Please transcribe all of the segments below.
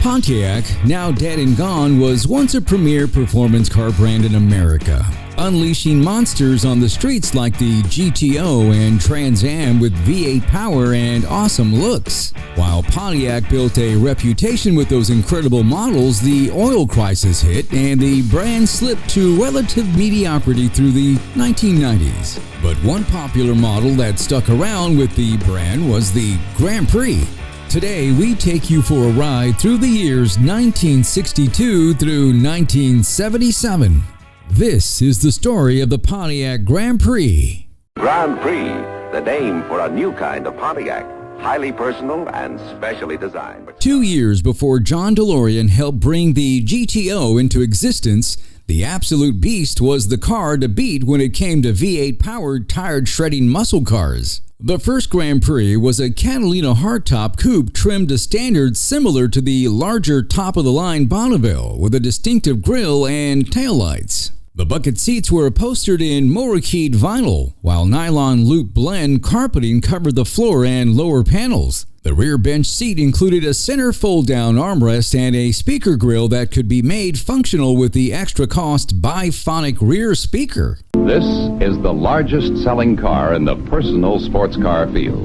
Pontiac, now dead and gone, was once a premier performance car brand in America, unleashing monsters on the streets like the GTO and Trans Am with V8 power and awesome looks. While Pontiac built a reputation with those incredible models, the oil crisis hit and the brand slipped to relative mediocrity through the 1990s. But one popular model that stuck around with the brand was the Grand Prix. Today, we take you for a ride through the years 1962 through 1977. This is the story of the Pontiac Grand Prix. Grand Prix, the name for a new kind of Pontiac, highly personal and specially designed. 2 years before John DeLorean helped bring the GTO into existence, the absolute beast was the car to beat when it came to V8-powered tire-shredding muscle cars. The first Grand Prix was a Catalina hardtop coupe trimmed to standards similar to the larger top-of-the-line Bonneville, with a distinctive grille and taillights. The bucket seats were upholstered in Morakid vinyl, while nylon loop blend carpeting covered the floor and lower panels. The rear bench seat included a center fold-down armrest and a speaker grille that could be made functional with the extra-cost biphonic rear speaker. This is the largest selling car in the personal sports car field.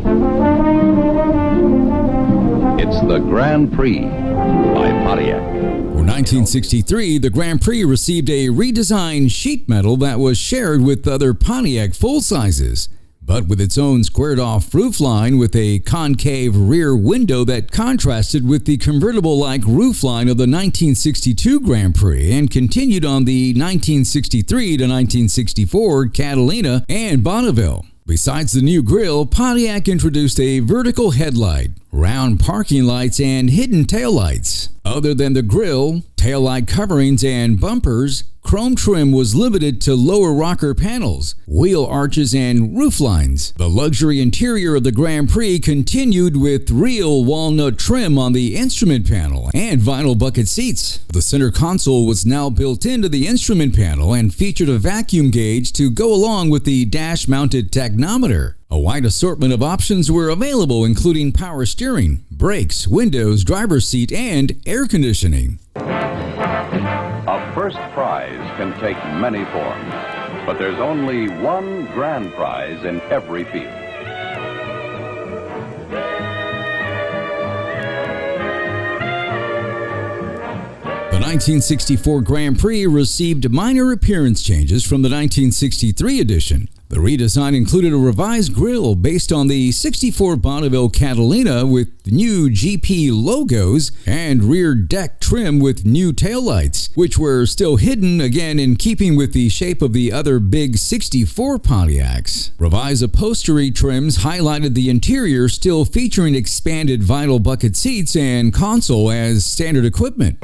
It's the Grand Prix by Pontiac. For 1963, the Grand Prix received a redesigned sheet metal that was shared with other Pontiac full-sizes, but with its own squared-off roofline with a concave rear window that contrasted with the convertible-like roofline of the 1962 Grand Prix and continued on the 1963 to 1964 Catalina and Bonneville. Besides the new grille, Pontiac introduced a vertical headlight, round parking lights, and hidden taillights. Other than the grille, taillight coverings, and bumpers, chrome trim was limited to lower rocker panels, wheel arches, and rooflines. The luxury interior of the Grand Prix continued with real walnut trim on the instrument panel and vinyl bucket seats. The center console was now built into the instrument panel and featured a vacuum gauge to go along with the dash-mounted tachometer. A wide assortment of options were available, including power steering, brakes, windows, driver's seat, and air conditioning. A first prize can take many forms, but there's only one grand prize in every field. The 1964 Grand Prix received minor appearance changes from the 1963 edition. The redesign included a revised grille based on the 64 Bonneville Catalina with new GP logos and rear deck trim with new taillights, which were still hidden, again in keeping with the shape of the other big 64 Pontiacs. Revised upholstery trims highlighted the interior, still featuring expanded vinyl bucket seats and console as standard equipment.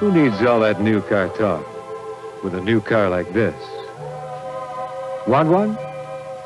Who needs all that new car talk with a new car like this? Want one?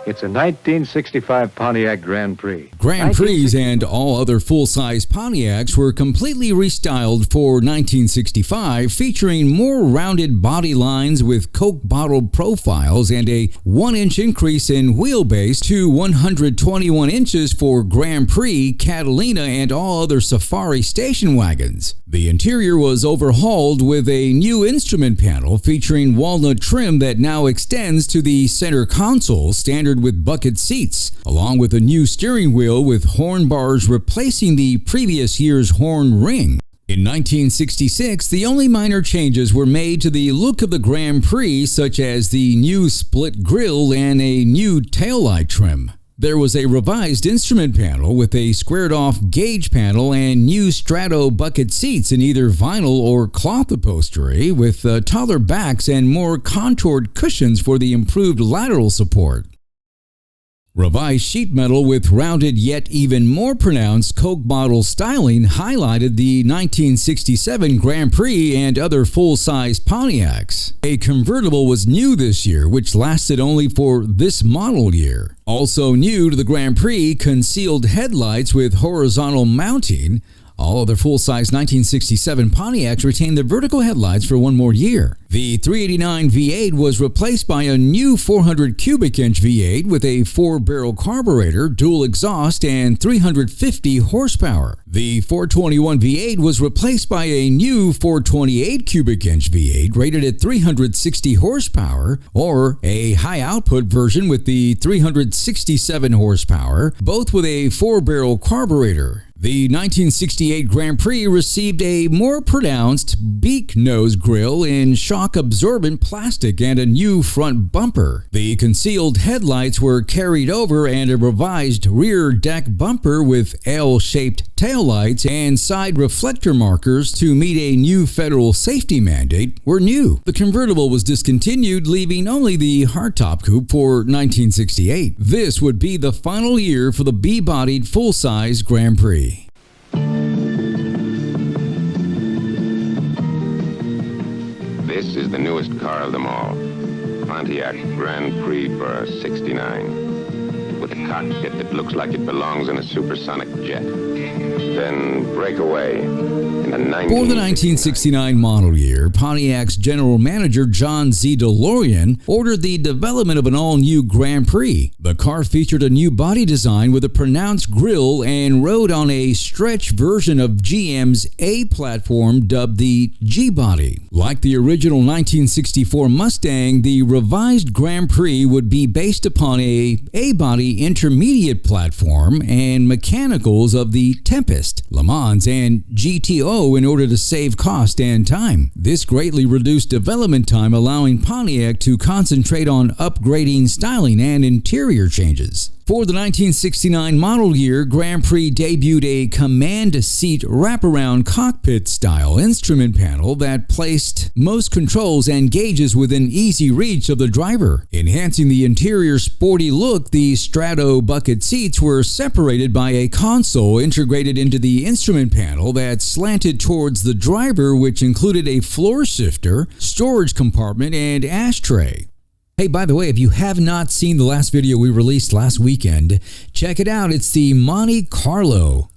It's a 1965 Pontiac Grand Prix. Grand Prix and all other full-size Pontiacs were completely restyled for 1965, featuring more rounded body lines with Coke bottled profiles and a 1-inch increase in wheelbase to 121 inches for Grand Prix, Catalina, and all other Safari station wagons. The interior was overhauled with a new instrument panel featuring walnut trim that now extends to the center console, standard with bucket seats, along with a new steering wheel with horn bars replacing the previous year's horn ring. In 1966, the only minor changes were made to the look of the Grand Prix, such as the new split grille and a new taillight trim. There was a revised instrument panel with a squared-off gauge panel and new strato bucket seats in either vinyl or cloth upholstery with taller backs and more contoured cushions for the improved lateral support. Revised sheet metal with rounded yet even more pronounced Coke bottle styling highlighted the 1967 Grand Prix and other full-size Pontiacs. A convertible was new this year, which lasted only for this model year. Also new to the Grand Prix, concealed headlights with horizontal mounting, All other full-size 1967 Pontiacs retained the vertical headlights for one more year. The 389 V8 was replaced by a new 400 cubic inch V8 with a 4-barrel carburetor, dual exhaust, and 350 horsepower. The 421 V8 was replaced by a new 428 cubic inch V8 rated at 360 horsepower, or a high-output version with the 367 horsepower, both with a 4-barrel carburetor. The 1968 Grand Prix received a more pronounced beak nose grille in shock-absorbent plastic and a new front bumper. The concealed headlights were carried over, and a revised rear deck bumper with L-shaped taillights and side reflector markers to meet a new federal safety mandate were new. The convertible was discontinued, leaving only the hardtop coupe for 1968. This would be the final year for the B-bodied full-size Grand Prix. This is the newest car of them all. Pontiac Grand Prix for 69. With a cockpit that looks like it belongs in a supersonic jet. Then break away in the 1969. For the 1969 model year, Pontiac's general manager John Z. DeLorean ordered the development of an all-new Grand Prix. The car featured a new body design with a pronounced grille and rode on a stretch version of GM's A platform dubbed the G-body. Like the original 1964 Mustang, the revised Grand Prix would be based upon a A-body intermediate platform and mechanicals of the Tempest, Le Mans, and GTO in order to save cost and time. This greatly reduced development time, allowing Pontiac to concentrate on upgrading styling and interior changes. For the 1969 model year, Grand Prix debuted a command seat wraparound cockpit style instrument panel that placed most controls and gauges within easy reach of the driver. Enhancing the interior sporty look, the Strato bucket seats were separated by a console integrated into the instrument panel that slanted towards the driver, which included a floor shifter, storage compartment, and ashtray. Hey, by the way, if you have not seen the last video we released last weekend, check it out. It's the Monte Carlo.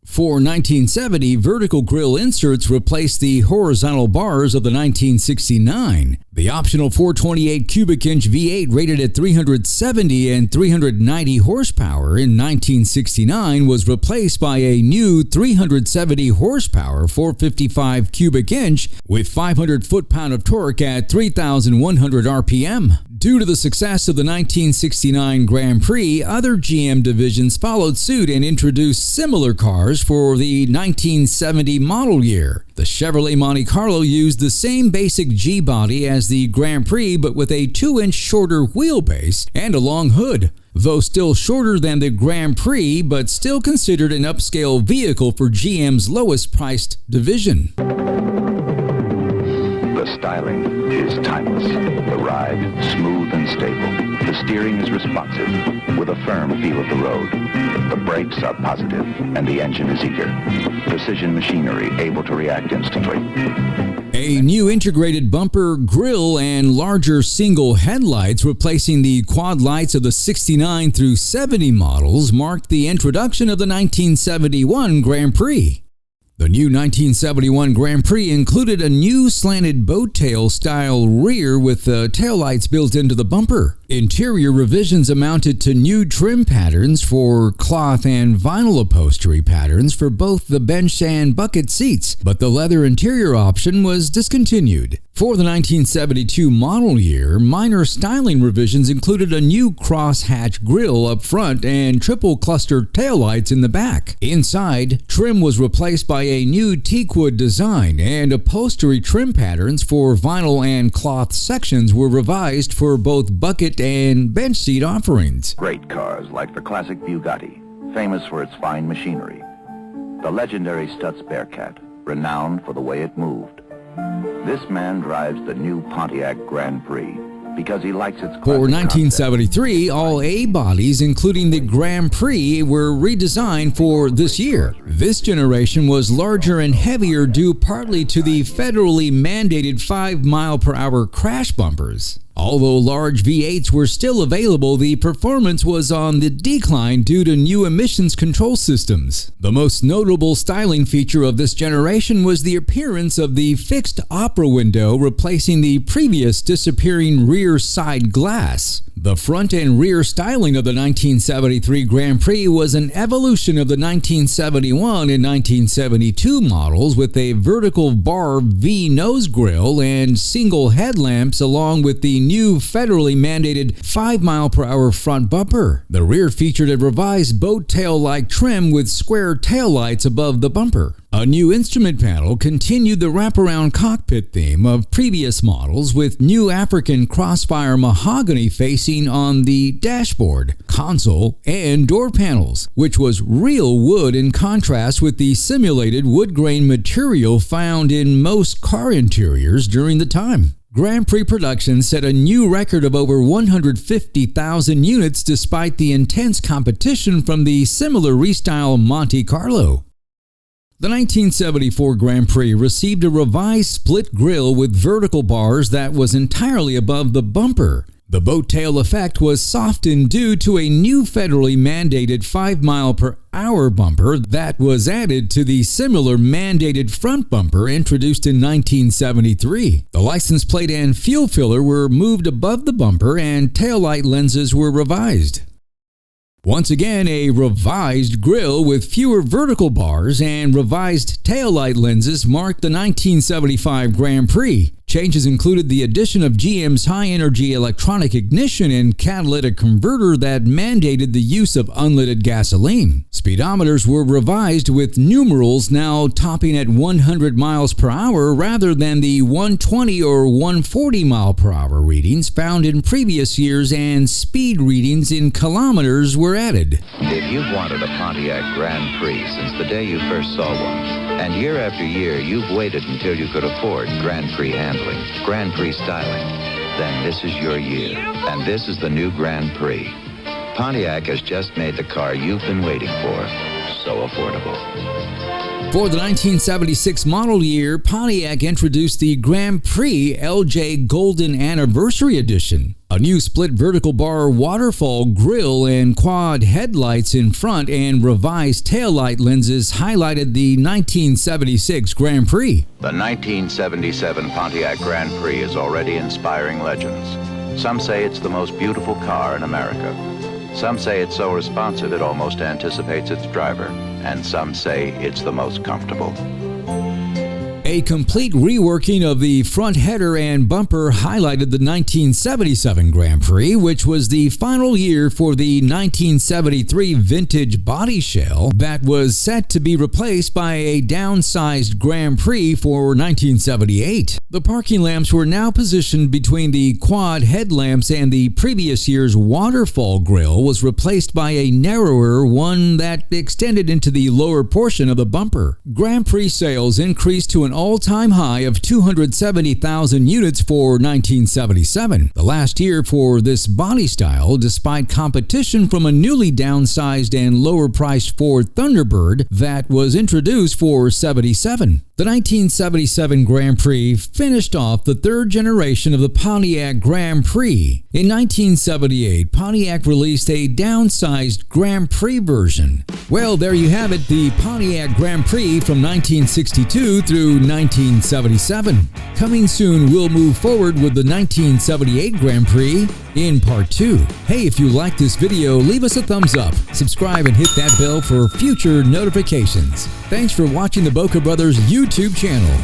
For 1970, vertical grille inserts replaced the horizontal bars of the 1969. The optional 428 cubic inch V8 rated at 370 and 390 horsepower in 1969 was replaced by a new 370 horsepower 455 cubic inch with 500 foot-pound of torque at 3,100 RPM. Due to the success of the 1969 Grand Prix, other GM divisions followed suit and introduced similar cars for the 1970 model year. The Chevrolet Monte Carlo used the same basic G-body as the Grand Prix, but with a 2-inch shorter wheelbase and a long hood. Though still shorter than the Grand Prix, but still considered an upscale vehicle for GM's lowest-priced division. The styling is timeless. The ride, smooth and stable. The steering is responsive, with a firm feel of the road. The brakes are positive, and the engine is eager. Precision machinery able to react instantly. A new integrated bumper, grille, and larger single headlights replacing the quad lights of the 69 through 70 models marked the introduction of the 1971 Grand Prix. The new 1971 Grand Prix included a new slanted boat tail style rear with the taillights built into the bumper. Interior revisions amounted to new trim patterns for cloth and vinyl upholstery patterns for both the bench and bucket seats, but the leather interior option was discontinued. For the 1972 model year, minor styling revisions included a new cross-hatch grille up front and triple cluster taillights in the back. Inside, trim was replaced by a new teakwood design, and upholstery trim patterns for vinyl and cloth sections were revised for both bucket and bench seat offerings. Great cars like the classic Bugatti, famous for its fine machinery. The legendary Stutz Bearcat, renowned for the way it moved. This man drives the new Pontiac Grand Prix because he likes its classic For 1973, all A bodies, including the Grand Prix, were redesigned for this year. This generation was larger and heavier due partly to the federally mandated 5-mile-per-hour crash bumpers. Although large V8s were still available, the performance was on the decline due to new emissions control systems. The most notable styling feature of this generation was the appearance of the fixed opera window, replacing the previous disappearing rear side glass. The front and rear styling of the 1973 Grand Prix was an evolution of the 1971 and 1972 models, with a vertical bar V nose grille and single headlamps, along with the new federally mandated 5-mile-per-hour front bumper. The rear featured a revised boat tail-like trim with square taillights above the bumper. A new instrument panel continued the wraparound cockpit theme of previous models, with new African crossfire mahogany facing on the dashboard, console, and door panels, which was real wood in contrast with the simulated wood grain material found in most car interiors during the time. Grand Prix production set a new record of over 150,000 units despite the intense competition from the similar restyle Monte Carlo. The 1974 Grand Prix received a revised split grille with vertical bars that was entirely above the bumper. The boat tail effect was softened due to a new federally mandated 5-mile-per-hour bumper that was added to the similar mandated front bumper introduced in 1973. The license plate and fuel filler were moved above the bumper, and taillight lenses were revised. Once again, a revised grille with fewer vertical bars and revised taillight lenses marked the 1975 Grand Prix. Changes included the addition of GM's high-energy electronic ignition and catalytic converter that mandated the use of unleaded gasoline. Speedometers were revised, with numerals now topping at 100 miles per hour rather than the 120 or 140 mile per hour readings found in previous years, and speed readings in kilometers were added. If you've wanted a Pontiac Grand Prix since the day you first saw one, and year after year you've waited until you could afford Grand Prix handling, Grand Prix styling, then this is your year. And this is the new Grand Prix. Pontiac has just made the car you've been waiting for so affordable. For the 1976 model year, Pontiac introduced the Grand Prix LJ Golden Anniversary Edition. A new split vertical bar waterfall grille and quad headlights in front and revised taillight lenses highlighted the 1976 Grand Prix. The 1977 Pontiac Grand Prix is already inspiring legends. Some say it's the most beautiful car in America. Some say it's so responsive it almost anticipates its driver. And some say it's the most comfortable. A complete reworking of the front header and bumper highlighted the 1977 Grand Prix, which was the final year for the 1973 vintage body shell that was set to be replaced by a downsized Grand Prix for 1978. The parking lamps were now positioned between the quad headlamps, and the previous year's waterfall grille was replaced by a narrower one that extended into the lower portion of the bumper. Grand Prix sales increased to an all-time high of 270,000 units for 1977, the last year for this body style, despite competition from a newly downsized and lower-priced Ford Thunderbird that was introduced for 77. The 1977 Grand Prix finished off the third generation of the Pontiac Grand Prix. In 1978, Pontiac released a downsized Grand Prix version. Well, there you have it, the Pontiac Grand Prix from 1962 through 1977. Coming soon, we'll move forward with the 1978 Grand Prix in Part 2. Hey, if you like this video, leave us a thumbs up, subscribe, and hit that bell for future notifications. Thanks for watching the Boca Brothers YouTube channel.